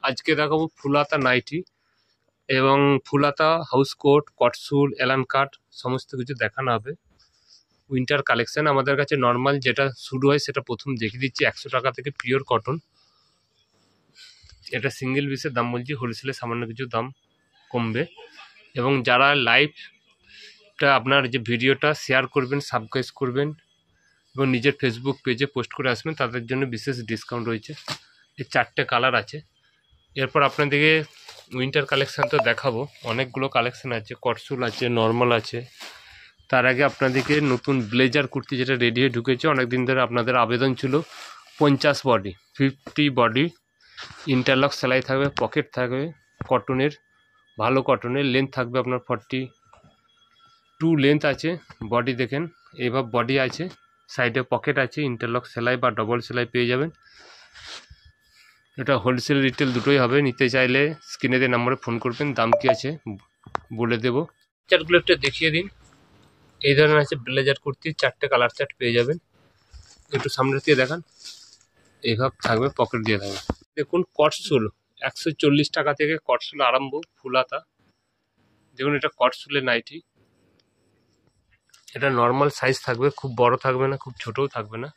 আজকে দেখাবো ফুলাতা নাইটি এবং ফুলাতা হাউস কোট, কটসুল, এলান কাট সমস্ত কিছু দেখানো হবে। উইন্টার কালেকশন আমাদের কাছে নর্মাল যেটা শুরু হয় সেটা প্রথম দেখিয়ে দিচ্ছি 100 টাকা থেকে পিওর কটন। এটা সিঙ্গেল পিসের দাম বলছি, হোলসেলে সামান্য কিছু দাম কমবে। এবং যারা লাইভটা আপনার যে ভিডিওটা শেয়ার করবেন, সাবস্ক্রাইব করবেন এবং নিজের ফেসবুক পেজে পোস্ট করে আসবেন তাদের জন্য বিশেষ ডিসকাউন্ট রয়েছে। এই 4টে কালার আছে। এরপর আপনাদেরকে উইন্টার কালেকশান তো দেখাবো, অনেকগুলো কালেকশান আছে, কটসুল আছে, নর্মাল আছে। তার আগে আপনাদেরকে নতুন ব্লেজার কুর্তি যেটা রেডি হয়ে ঢুকেছে, অনেক দিন ধরে আপনাদের আবেদন ছিল 50 বডি, 50 বডি, ইন্টারলক সেলাই থাকবে, পকেট থাকবে, কটনের, ভালো কটনের, লেন্থ থাকবে আপনার 42 লেন্থ আছে। বডি দেখেন এইভাবে বডি আছে, সাইডে পকেট আছে, ইন্টারলক সেলাই বা ডবল সেলাই পেয়ে যাবেন। এটা হোলসেল রিটেল দুটোই হবে। নিতে চাইলে স্ক্রিনে দিয়ে নম্বরে ফোন করবেন, দাম কি আছে বলে দেবো। চার্টগুলো একটু দেখিয়ে দিন। এই ধরনের আছে ব্লেজার কুর্তি, 4টে কালার চার্ট পেয়ে যাবেন। একটু সামনে দিয়ে দেখান, এইভাবে থাকবে, পকেট দিয়ে থাকবে। দেখুন কটসুল 140 টাকা থেকে কটসুল আরম্ভ, ফুলাতা। দেখুন এটা কটসুলের নাইটি, এটা নর্মাল সাইজ থাকবে, খুব বড় থাকবে না, খুব ছোটও থাকবে না,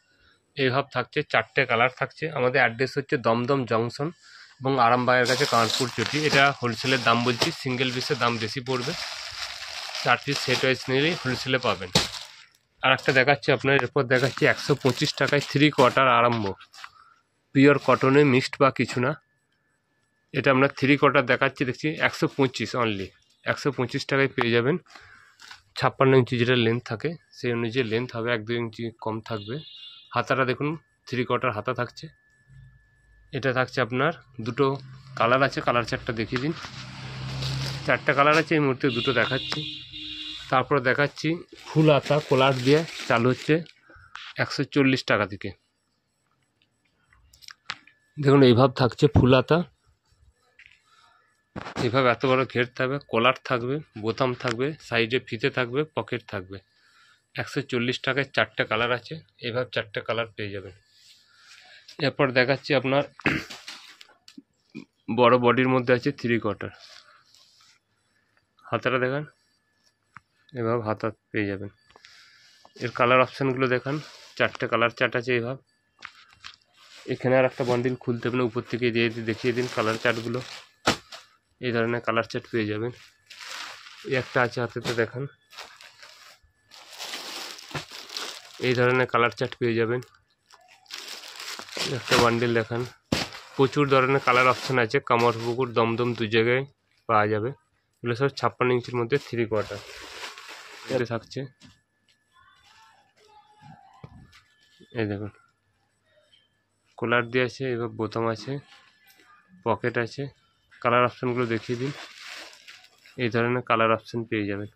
এইভাবে থাকছে। 4টে কালার থাকছে। আমাদের অ্যাড্রেস হচ্ছে দমদম জংশন এবং আরামবাগের কাছে কানপুর চটি। এটা হোলসেলের দাম বলছি, সিঙ্গেল পিসের দাম বেশি পড়বে, 4 পিস সেট ওয়াইজ নিলেই হোলসেলে পাবেন। আর একটা দেখাচ্ছি আপনার, এরপর দেখাচ্ছি 125 টাকায় 3 কোয়ার্টার আরম্ভ, পিওর কটনে, মিক্সড বা কিছু না। এটা আমরা 3 কোয়ার্টার দেখাচ্ছি, দেখছি 125 অনলি, 125 টাকায় পেয়ে যাবেন। 56 ইঞ্চি যেটা লেন্থ থাকে সেই অনুযায়ী লেন্থ হবে, 1-2 ইঞ্চি কম থাকবে। হাতাটা দেখুন 3 কোয়ার্টার হাতা থাকছে। এটা থাকছে আপনার দুটো কালার আছে, কালার চারটা দেখিয়ে দিন। 4টে কালার আছে, এই মুহূর্তে দুটো দেখাচ্ছি। তারপর দেখাচ্ছি ফুল হাতা কলার দিয়ে, চালু হচ্ছে 140 টাকা থেকে। দেখুন এইভাবে থাকছে ফুল হাতা, এইভাবে এত বড় ঘের থাকবে, কলার থাকবে, বোতাম থাকবে, সাইডে ফিতে থাকবে, পকেট থাকবে। 140 টাকায় 4টে কালার আছে, এইভাবে 4টে কালার পেয়ে যাবেন। এরপর দেখাচ্ছি আপনার বড় বডির মধ্যে আছে 3 কোয়ার্টার। হাতাটা দেখান, এভাবে হাতা পেয়ে যাবেন। এর কালার অপশানগুলো দেখান, 4টে কালার চার্ট আছে এইভাবে। এখানে আর একটা বান্ডিল খুলতে হবে না, উপর থেকে দিয়ে দেখিয়ে দিন কালার চার্টগুলো। এই ধরনের কালার চার্ট পেয়ে যাবেন। এই একটা আছে হাতেতে দেখান, এই ধরনের কালার চার্ট পেয়ে যাবেন। একটা বান্ডিল দেখান, প্রচুর ধরনের কালার অপশান আছে, কামারপুকুর, দমদম 2 জায়গায় পাওয়া যাবে। এগুলো সব 56 ইঞ্চির মধ্যে 3 কোয়ার্টার এতে থাকছে। এই দেখুন কলার দিয়ে আছে, এবার বোতাম আছে, পকেট আছে। কালার অপশানগুলো দেখিয়ে দিন। এই ধরনের কালার অপশান পেয়ে যাবেন।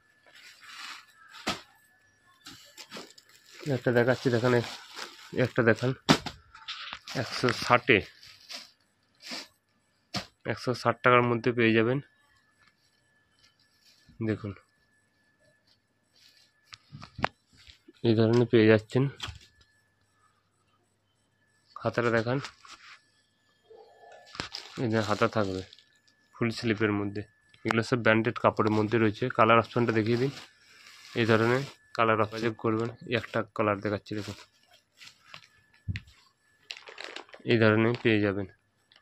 একটা দেখাচ্ছি, দেখান একটা দেখান 160 টাকার মধ্যে পেয়ে যাবেন। দেখুন এই ধরনের পেয়ে যাচ্ছেন। হাতাটা দেখান, এই যে হাতা থাকবে ফুল স্লিপের মধ্যে। এগুলো সব ব্র্যান্ডেড কাপড়ের মধ্যে রয়েছে। কালার অপশানটা দেখিয়ে দিন। এই ধরনের কালার অপশন করবেন। একটা কালার দেখাচ্ছি দেখুন, এই ধরনের পেয়ে যাবেন।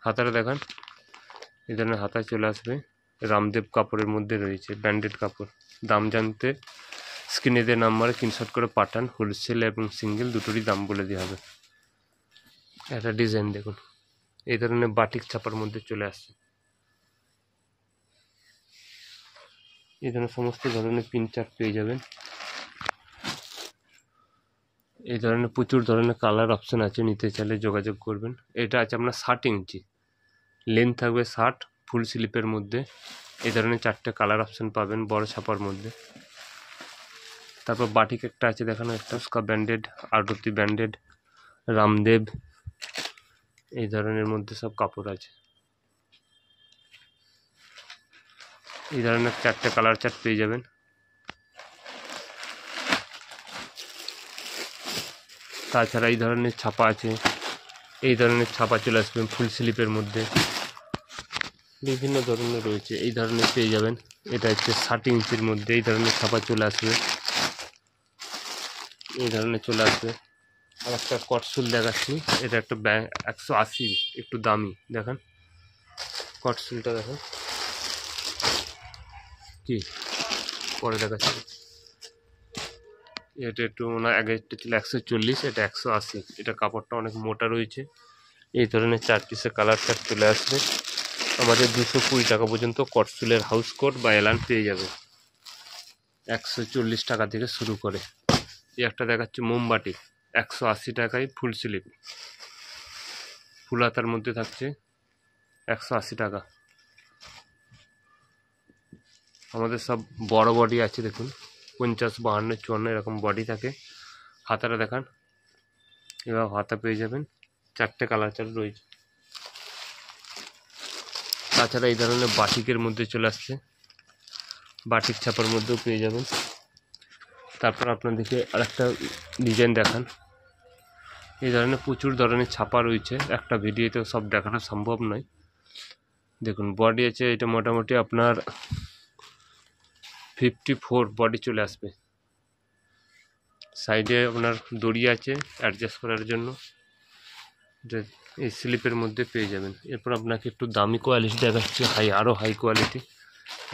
হাতাটা দেখান, এই ধরনের হাতা চলে আসবে, রামদেব কাপড়ের মধ্যে রয়েছে, ব্র্যান্ডেড কাপড়। দাম জানতে স্ক্রিনে দেওয়া নাম্বারে স্ক্রিনশট করে পাঠান, হোলসেল এবং সিঙ্গেল দুটোরই দাম বলে দেওয়া হবে। একটা ডিজাইন দেখুন, এই ধরনের বাটিক ছাপার মধ্যে চলে আসছে। এই ধরনের সমস্ত ধরনের পিন চার্ট পেয়ে যাবেন। এই ধরনের প্রচুর ধরনের কালার অপশান আছে, নিতে চাইলে যোগাযোগ করবেন। এটা আছে আপনার 60 ইঞ্চি লেন্থ থাকবে, 60 ফুল স্লিপের মধ্যে। এই ধরনের 4টে কালার অপশান পাবেন বড় ছাপার মধ্যে। তারপর বাটিক একটা আছে দেখানো, একটা স্কা ব্র্যান্ডেড, আরতি ব্র্যান্ডেড, রামদেব, এই ধরনের মধ্যে সব কাপড় আছে। এই ধরনের 4টে কালার চার্ট পেয়ে যাবেন। তাছাড়া এই ধরনের ছাপা আছে, এই ধরনের ছাপা চলে আসবে ফুল স্লিপের মধ্যে। বিভিন্ন ধরনের রয়েছে, এই ধরনের পেয়ে যাবেন। এটা হচ্ছে 60 ইঞ্চির মধ্যে এই ধরনের ছাপা চলে আসবে, এই ধরনের চলে আসবে। আর একটা কটসুল দেখাচ্ছি, এটা একটা 180, একটু দামি। দেখেন কটসুলটা, দেখেন কি পরে দেখাচ্ছি। এটা একটু মনে হয় আগে একটা ছিল 140, এটা 180। এটা কাপড়টা অনেক মোটা রয়েছে। এই ধরনের 4 পিসের কালার চার্ট চলে আসবে। আমাদের 220 টাকা পর্যন্ত কটসুলের হাউস কোট বা এলান পেয়ে যাবে, 140 টাকা থেকে শুরু করে। এই একটা দেখাচ্ছি মোমবাটি, 180 টাকায় ফুল স্লিপ, ফুল হাতার মধ্যে থাকছে, 180 টাকা। আমাদের সব বড় বডি আছে, দেখুন 50, 52, 54 এরকম বডি থাকে। হাতাটা দেখান, এবার হাতা পেয়ে যাবেন, 4টে কালার চার্ট রয়েছে। তাছাড়া এই ধরনের বাটিকের মধ্যে চলে আসছে, বাটিক ছাপার মধ্যেও পেয়ে যাবেন। তারপর আপনাদেরকে আরেকটা ডিজাইন দেখান। এই ধরনের প্রচুর ধরনের ছাপা রয়েছে, একটা ভিডিওতে সব দেখানো সম্ভব নয়। দেখুন বডি আছে, এটা মোটামুটি আপনার 54 বডি চলে আসবে। সাইডে আপনার দড়ি আছে অ্যাডজাস্ট করার জন্য, এই স্লিপের মধ্যে পেয়ে যাবেন। এরপর আপনাকে একটু দামি কোয়ালিটি দেখাচ্ছি, আরও হাই কোয়ালিটি।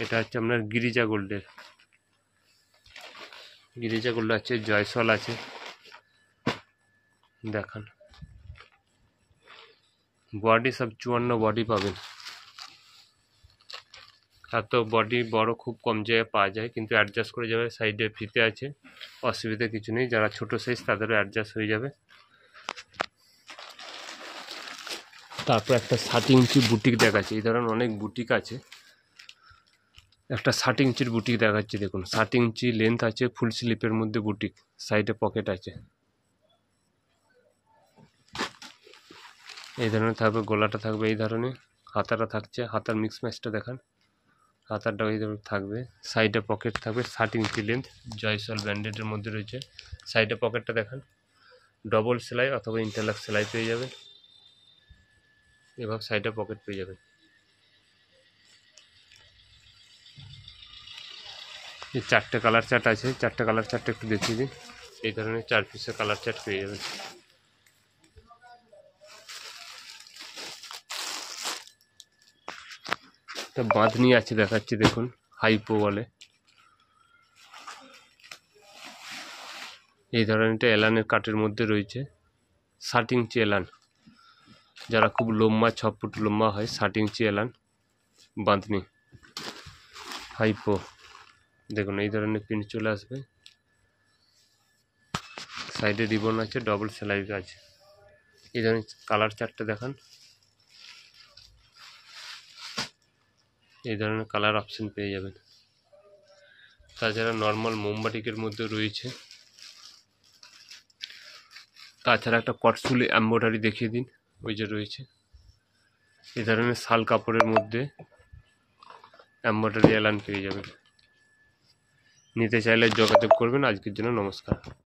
এটা হচ্ছে আপনার গিরিজা গোল্ডের, গিরিজা গোল্ড আছে, জয়সল আছে। দেখান বডি সব 54 বডি পাবেন। এত বডি বড় খুব কম জায়গায় পাওয়া যায়, কিন্তু অ্যাডজাস্ট করে যাবে। সাইডে ফিতে আছে, অসুবিধা কিছু নেই। যারা ছোট সাইজ তাদেরও অ্যাডজাস্ট হয়ে যাবে। তারপর একটা 60 ইঞ্চি বুটিক দেখাচ্ছে, এই ধরনের অনেক বুটিক আছে। একটা 60 ইঞ্চির বুটিক দেখাচ্ছি, দেখুন 60 ইঞ্চি লেন্থ আছে, ফুল স্লিপের মধ্যে বুটিক, সাইডে পকেট আছে। এই ধরনের থাকবে, গলাটা থাকবে এই ধরনের, হাতাটা থাকছে, হাতার মিক্স ম্যাচটা দেখান। হাতারটা ওই ধরনের থাকবে, সাইডে পকেট থাকবে, 60 ইঞ্চি লেন্থ, জয়সল ব্র্যান্ডেডের মধ্যে রয়েছে। সাইডে পকেটটা দেখান, ডবল সেলাই অথবা ইন্টারলক সেলাই পেয়ে যাবেন। এভাবে সাইডে পকেট পেয়ে যাবেন। এই 4টে কালার চার্ট আছে, 4টে কালার চার্টটা একটু দেখিয়ে দিন। এই ধরনের 4 পিসের কালার চার্ট পেয়ে যাবেন। একটা বাঁধনি আছে দেখাচ্ছি, দেখুন হাইপো বলে। এই ধরনেরটা এলানের কাটের মধ্যে রয়েছে, 60 ইঞ্চি এলান। যারা খুব লম্বা, 6 ফুট লম্বা হয়, 60 ইঞ্চি এলান বাঁধনি হাইপো। দেখুন এই ধরনের প্রিন্ট চলে আসবে, সাইডে রিবন আছে, ডবল সেলাই আছে। এই ধরনের কালার চার্টটা দেখান, এই ধরনের কালার অপশন পেয়ে যাবেন। তাছাড়া নর্মাল মোমবাটিকের মধ্যে রয়েছে। তাছাড়া একটা কটসুলি এমব্রয়ডারি দেখিয়ে দিন, ওই যে রয়েছে। এই ধরনের শাল কাপড়ের মধ্যে এমব্রয়ডারি এলান পেয়ে যাবেন। নিতে চাইলে যোগাযোগ করবেন। আজকের জন্য নমস্কার।